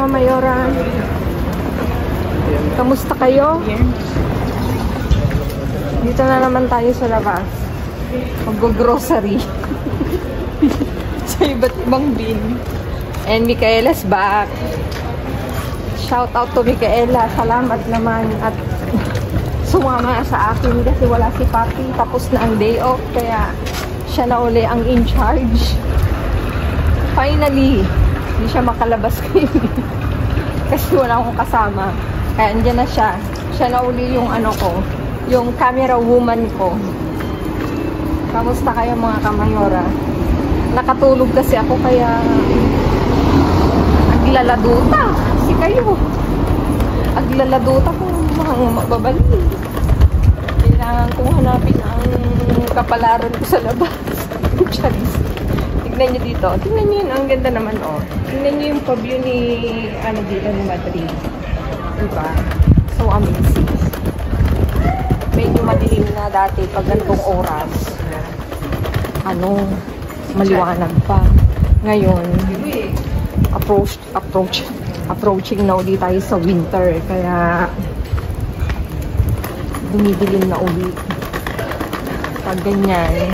Mayoran, kamusta kayo? Dito na naman tayo sa labas, mag-grocery sa iba't ibang bin. And Micaela's back. Shout out to Micaela, salamat naman at sumama sa akin kasi wala si Papi, tapos na ang day off kaya siya na uli ang in charge. Finally, hindi siya makalabas kasi wala akong kasama. Kaya andyan na siya. Siya na uli yung ano ko, yung camera woman ko. Kamusta kayo mga kamayora? Nakatulog kasi ako kaya aglaladuta. Kasi kayo. Aglaladuta ko mga mababali. Kailangan kong hanapin ang kapalaran ko sa labas. Charis. Tignan nyo dito. Tignan nyo yun. Ang ganda naman, oh. Tignan nyo yung pa-view ni, ano dito, ni Madrid. Diba? So amazing. Medyo madilim na dati pag ganitong oras. Ano, maliwanag pa. Ngayon, approaching na ulit tayo sa winter. Kaya, dumidilim na ulit. Pag ganyan,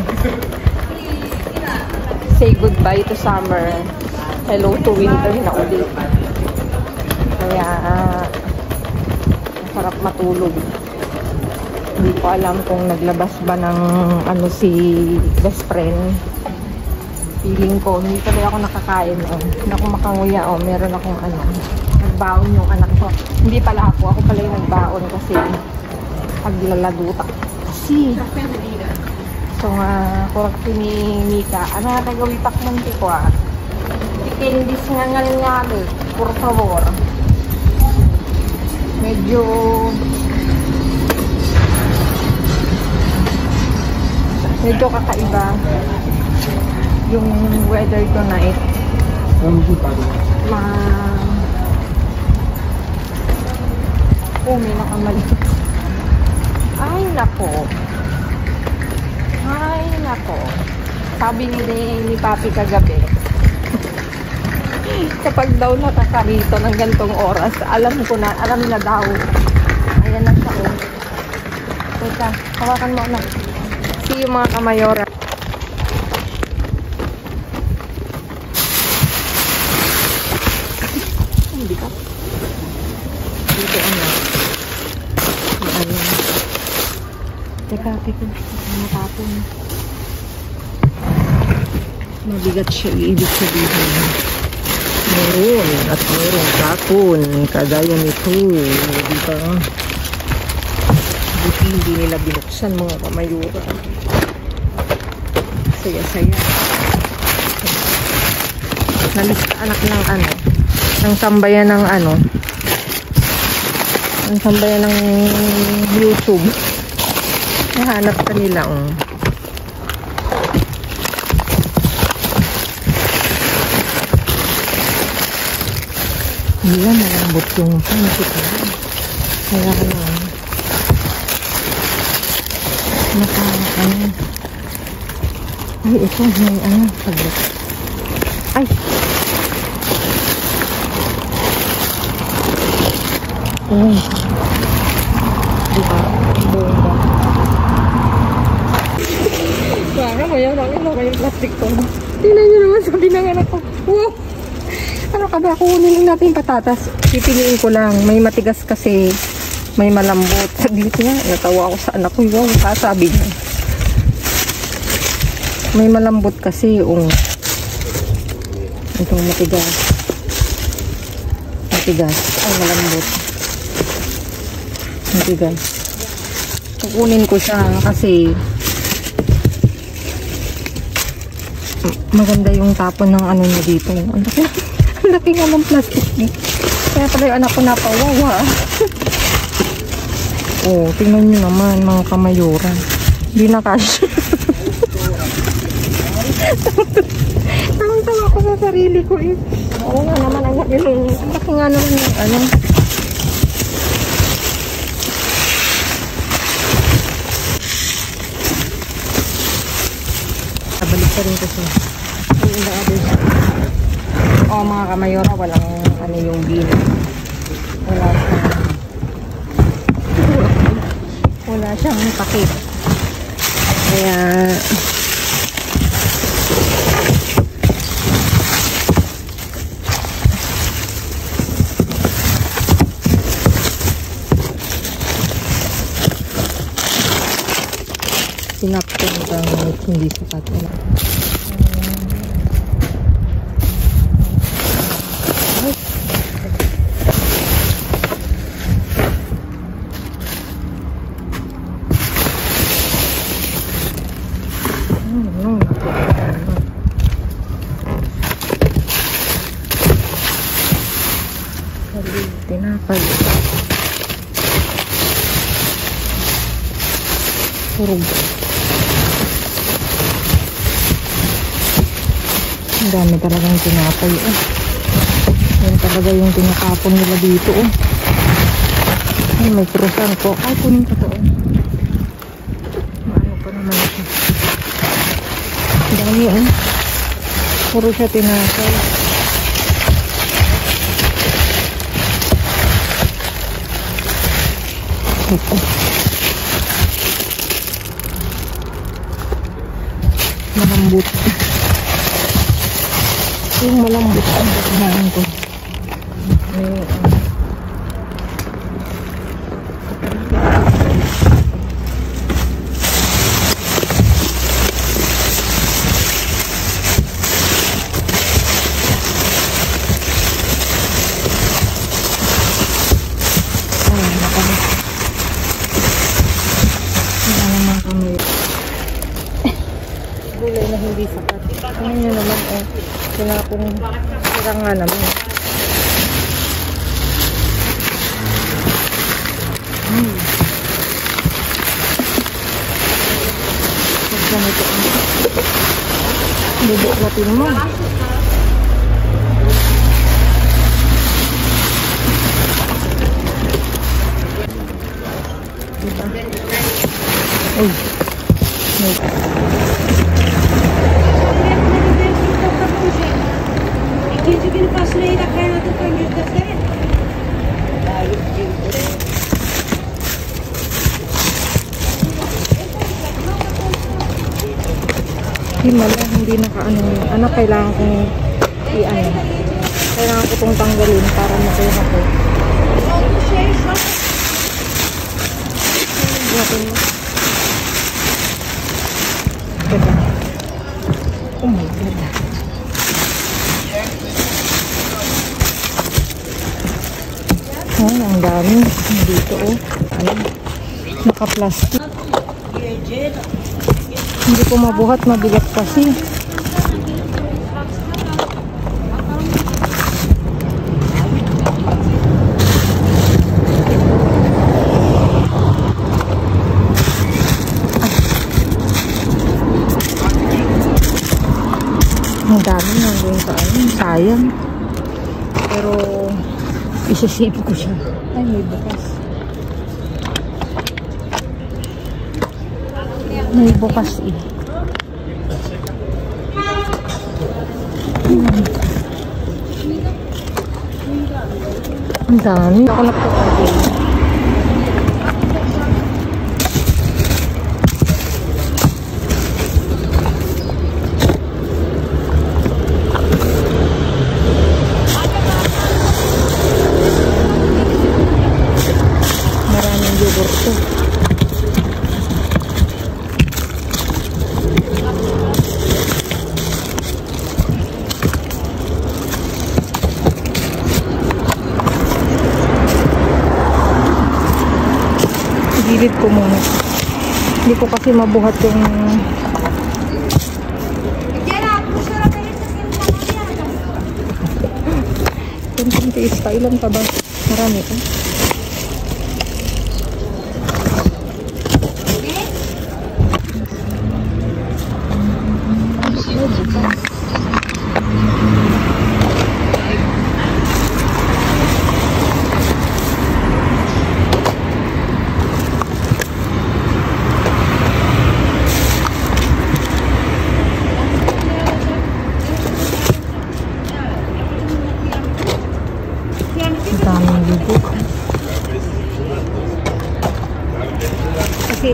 say goodbye to summer, hello to winter na ulit. Kaya masarap matulog. Hindi ko alam kung naglabas ba ng ano si best friend. Feeling ko hindi talaga ako nakakain, oh. Hindi ako makanguya, oh. Meron akong ano, nagbaon yung anak ko. Hindi pala ako pala yung nagbaon kasi paglaladuta kasi. So nga, correct ni Mika. Ano na tagawitak man ko, ah. Ikindis nga ngal-ngali. Por favor. Medyo kakaiba yung weather tonight. May nakamali. Ay, nako. Ay, nako. Sabi ni Papi kagabi, kapag daw nakakarito ng gantong oras, alam na daw. Ayan na siya, oh. Teka, hawakan mo na. See you mga kamayora. Hindi ka. Dito ano. Ano. Teka. Matapon. Mabigat siya, ibig sabihin. Meron at meron tapon. Kagaya nito. Diba? Buti hindi nila binuksan mga kamayura. Saya-saya. Nalis anak ng ano. Ng sambayan ng ano. Ng sambayan ng YouTube. Nahanap ka nila, oh. Hindi lang malambot yung pansit. Kaya ka lang. Ano. Ay, ito. May ano. Paglit. Ay! Ay. Diba? Bomba. Parang mayaw lang yung plastic to. Tingnan nyo naman sabi ng anak ko. Wow! Ano ka ba? Kunin natin yung patatas. Pipiliin ko lang. May matigas kasi. May malambot. Dito nga. Natawa ako sa anak ko. Wow, sasabi niya. May malambot kasi. Itong matigas. Matigas. Ay, malambot. Matigas. Kukunin ko siya kasi maganda yung tapon ng ano niya dito. Ang laki nga ng plastic niya. Kaya pala yung anak ko napawawa. Oh, tingnan nyo naman mga kamayura. Hindi na cash. Tawang-tawa ko sa sarili ko eh. Oo nga naman, ang laki nga naman yung ano. Balik ka rin kasi. Oo mga kamayora, walang ano yung bina. Wala siyang pakit. Kaya sinaktan ka hindi sapat na. Tinapay. Surog. Ang dami talagang tinapay. Yan talaga yung tinatapon nila dito. Ay, may krusan ko. Ay, kunin ko to. Ano pa naman ito? Ang dami puro siya tinapay. Ito. Malambot. Yung malambot ang batahan ko. Gulay na hindi sapat. Tingnan nyo naman sinapong sira nga naman. Ganito bubuklatin mo. Diba? Uy. Himala, hindi nakaano yun. Ano, kailangan kong i-ano. Kailangan ko itong tanggalin para makuha ko. Diba? Oh my God. Ang dami. Dito ano, naka-plastic. Hindi ko mabuhat, mabigat kasi. Ang dami nandun sa sayang. Pero isisip ko siya. Ay, may bukas. May bukas Ang dami. Ako nagpapagay. Maraming yogurt to. Gilid ko muna. Hindi ko kasi mabuhat yung yung tiis pa. Ilan pa ba? Marami pa.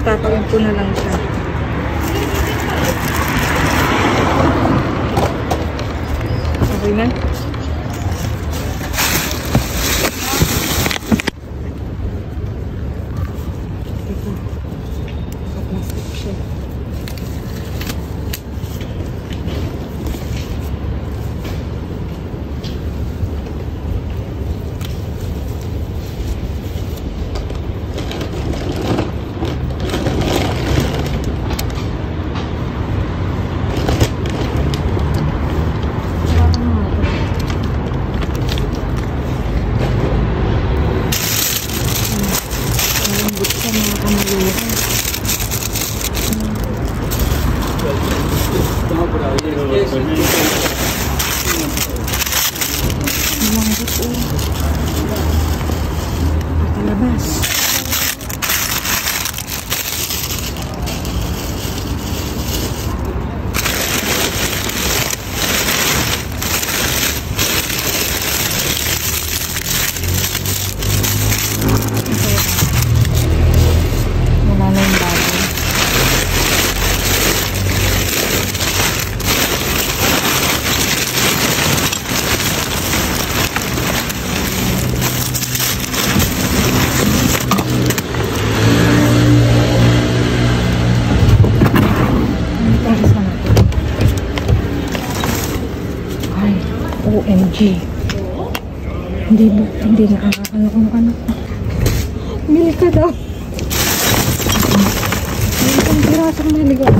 Tatawin ko na lang siya. Okay na? Ito. Plastic siya. OMG. Hindi nakakakala kung ano. Mili ka daw. May isang pirasong naligaw.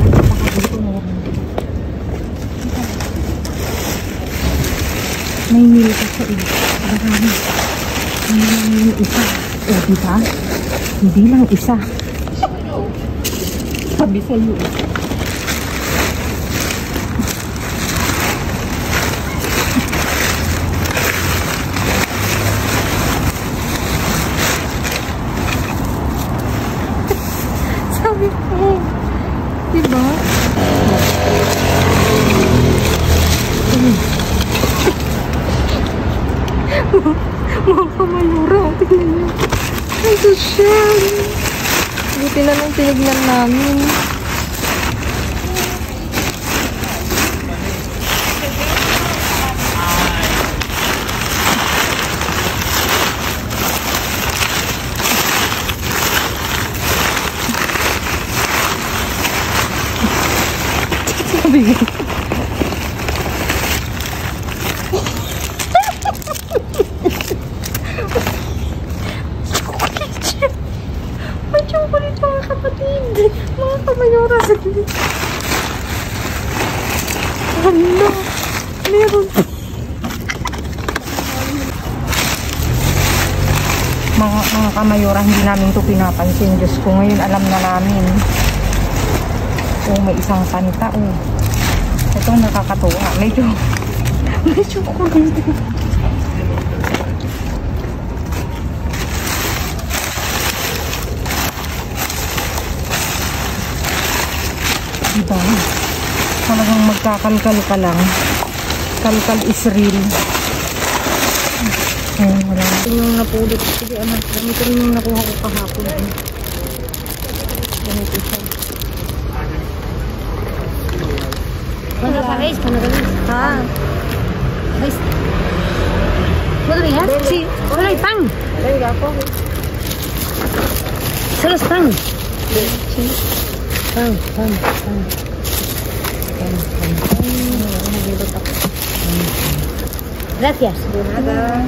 May mili ka sa iyo. Marami. May isa. O, diba? Hindi lang isa. Sabi sa iyo. Diba? Mga kamalura. Tingnan niyo. Ito siya. Buti na lang tinignan namin. May chocolate mga kapatid. Mga kamayora. Ano? Meron. Mga kamayora, hindi namin ito pinapansin. Diyos ko, ngayon alam na namin. Oh, may isang kanta. Oh. Ito nakakatuwa. Medyo chocolate. Diba? Talagang magkakalkal ka lang. Kalkal is real. Ayun, wala. Ito yung napulot. Sige, anak. Ito yung nakuha ko kahapon. Ganito siya. Cuando la veis, Ah. ¿Veis? ¿Podrías? Sí. Solo hay pan. Venga, coge. Solo es pan. Sí. Pan. Gracias. De nada.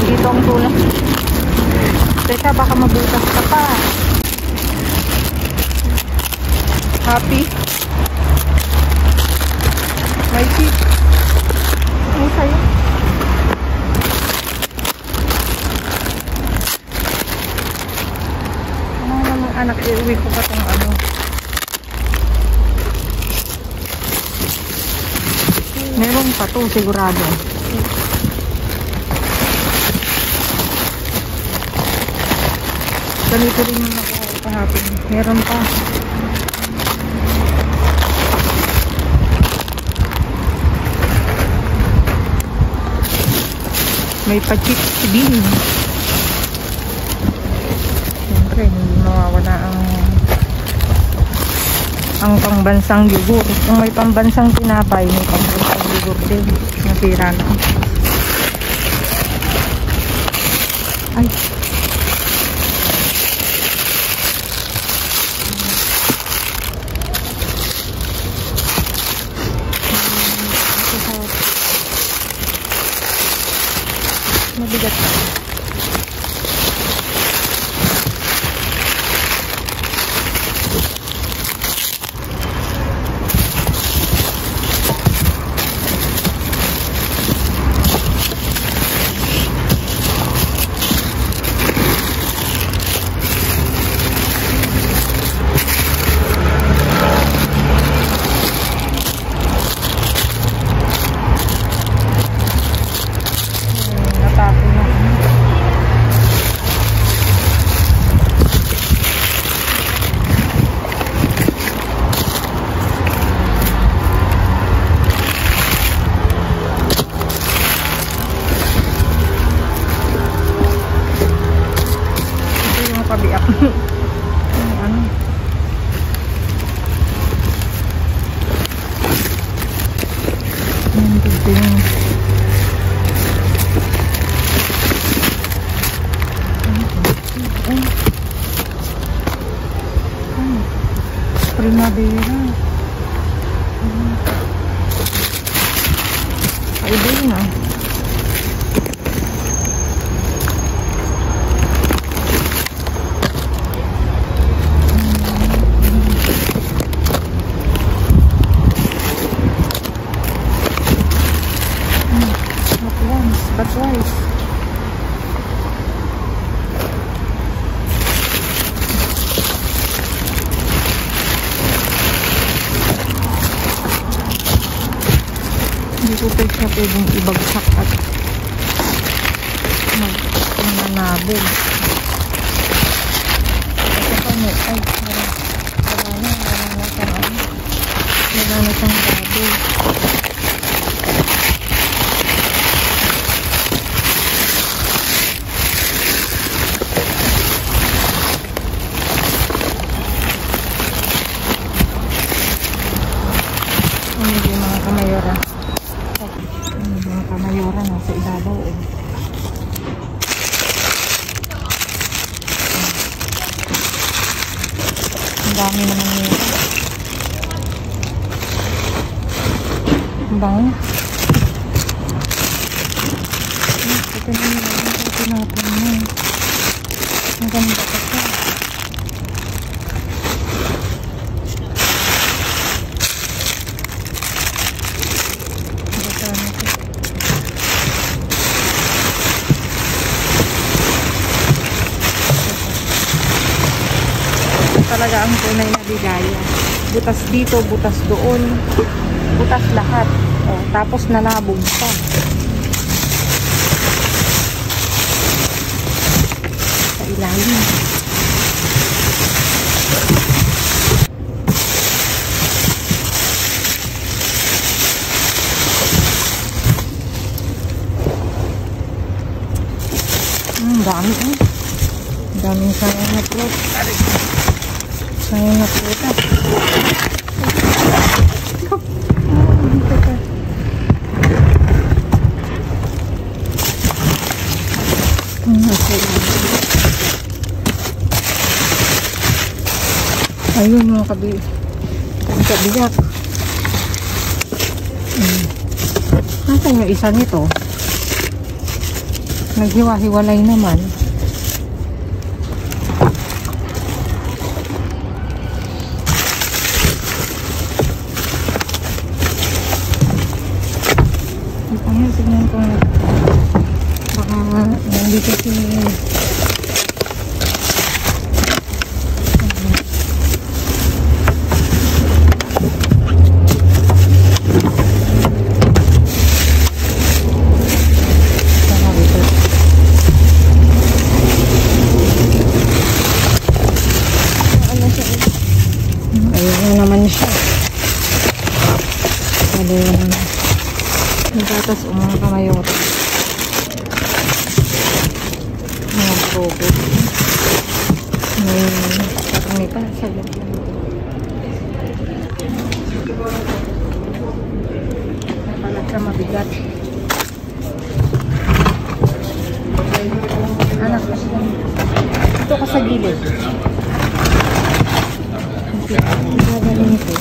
Dito ang tulak. Teka, baka mabutas ka pa. Happy? Mikey? Ano sa'yo? Ano namang anak, iuwi ko pa itong ano. Meron pa to, sigurado. Ganito rin yung nakuha kahapon. Meron pa. May pa-chips din. Siyempre, hindi mawawala ang pangbansang yogurt. Kung may pambansang tinapay, may pambansang yogurt din. Nasira na. Ay. Mabigat. Pabiak. Ano? Primavera. Paiba yun ah. But twice. Hindi ko pa siya pwedeng ibagsak at mananabog. Ito pa mo, ay, wala na siyang baboy. Sa ibabaw eh. Ang dami naman nito. Ang bango. Ito na nila. Ito natin yun. Ang ganda pa siya. Talaga ang tunay na ligaya. Butas dito, butas doon. Butas lahat. O, tapos nalabog pa. Sa ilalim. Dami eh. Daming sayang na plot. Sayang na prutas. Ayun mga kabiyak. Nasaan yung isa nito? Naghiwa-hiwalay naman. Tignan ko na. Baka nandito si prutas o mga kamayora. Mga broccoli. May pa sa loob. Napalat siya mabigat. Anak ko siya. Ito ka sa gilid. Gagaling ito.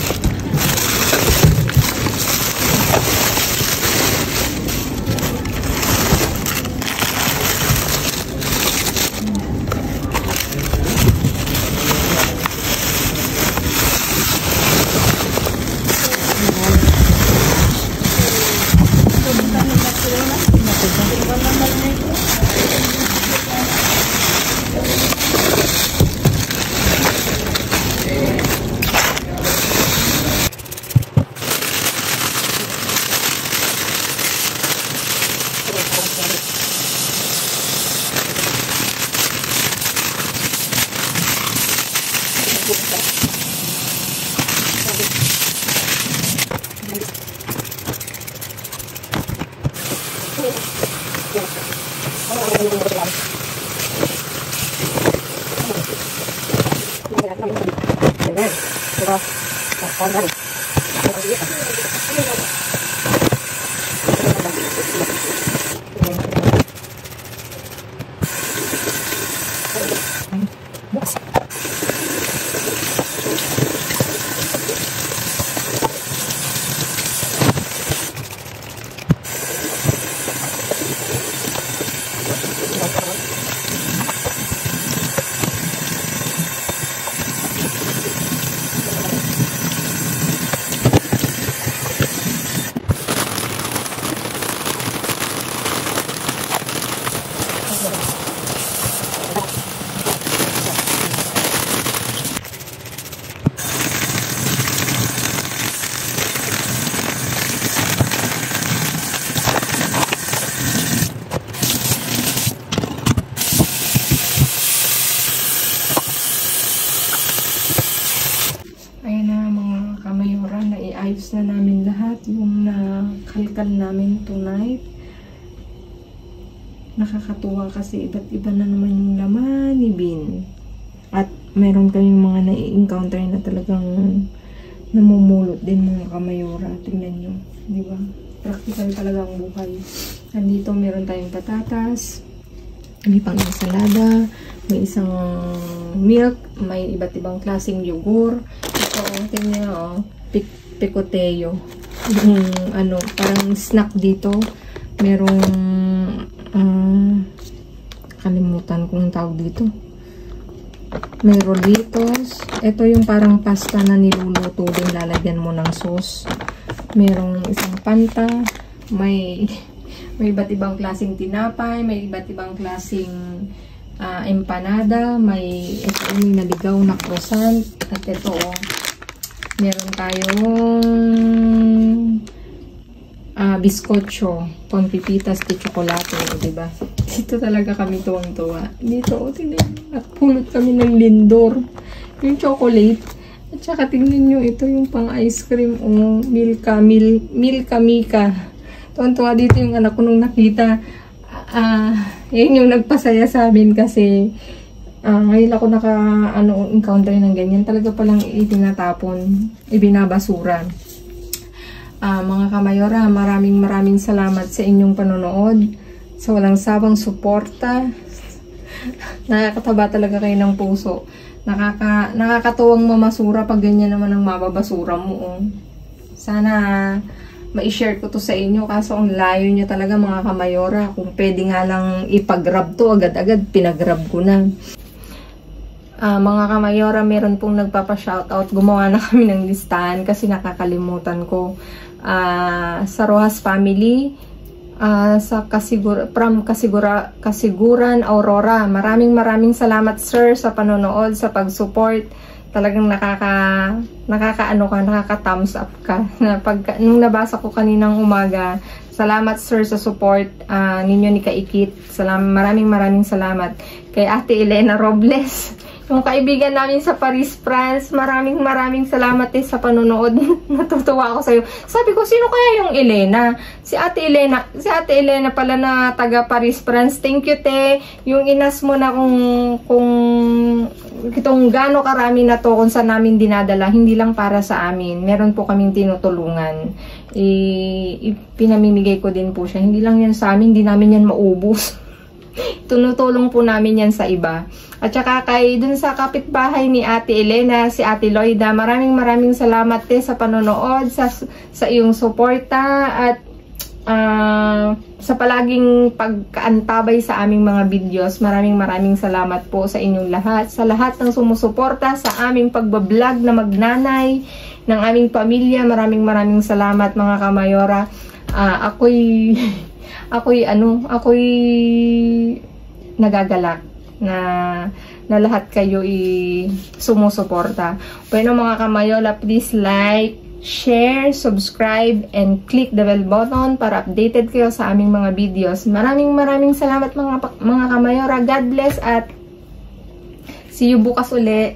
Na namin lahat yung nakalkal namin tonight. Nakakatuwa kasi iba't iba na naman yung laman ni Bin. At meron kayong mga na-encounter na talagang namumulot din mga kamayora. Tingnan nyo, di ba? Practical talaga ang buhay. Nandito meron tayong patatas, may pang ensalada, may isang milk, may iba't ibang klaseng yogurt. Ito, tingnan nyo, picoteo. Yung parang snack dito. Merong kalimutan kung tawag dito. May rolitos. Ito yung parang pasta na niluluto din, lalagyan mo ng sauce. Merong isang panta. May iba't ibang klaseng tinapay, may iba't ibang klaseng empanada, may naligaw na croissant, at ito meron tayong biskotso, con pipitas de chocolate, diba? Dito talaga kami tuwang-tuwa. Dito, tingnan, at pulot kami ng lindor. Yung chocolate. At saka tingnan nyo, ito yung pang ice cream o Milka Mika. Tuwang-tuwa dito yung anak ko nung nakita. Yun yung nagpasaya sa amin kasi ngayon ako encounter ng ganyan. Talaga palang itinatapon, ibinabasura. Mga kamayora, maraming salamat sa inyong panonood. Sa walang sawang suporta. Nakakataba talaga kayo ng puso. Nakakatuwang mamasura pag ganyan naman ang mababasura mo. Sana ma-share ko to sa inyo. Kaso ang layo niya talaga mga kamayora. Kung pwede nga lang ipag-grab to, agad-agad pinag-grab ko na. Mga kamayora, meron pong nagpapa-shoutout. Gumawa na kami ng listahan kasi nakakalimutan ko. Sa Rojas family, from Kasiguran, Aurora. Maraming salamat sir sa panonood, sa pag-support. Talagang nakaka-thumbs up ka. Nung nabasa ko kaninang umaga, salamat sir sa support ninyo ni Kaikit. Maraming salamat. Kay Ate Elena Robles, yung kaibigan namin sa Paris, France. Maraming salamat sa panonood. Natutuwa ako sa'yo. Sabi ko, sino kaya yung Elena? Si Ate Elena pala na taga Paris, France. Thank you, te. Yung inas mo na kung itong gaano karami na to kung saan namin dinadala, hindi lang para sa amin. Meron po kaming tinutulungan. Pinamimigay ko din po siya. Hindi lang yan sa amin, hindi namin yan maubos. Tunutulong po namin yan sa iba. At saka dun sa kapitbahay ni Ate Elena, si Ate Loida, maraming salamat sa panonood, sa iyong suporta at sa palaging pagkaantabay sa aming mga videos. Maraming salamat po sa inyong lahat, sa lahat ng sumusuporta sa aming pagbablog na magnanay ng aming pamilya. Maraming salamat mga kamayora. Ako'y nagagalak na lahat kayo sumusuporta. Bueno mga kamayola, please like, share, subscribe, and click the bell button para updated kayo sa aming mga videos. Maraming salamat mga kamayora. God bless at see you bukas uli.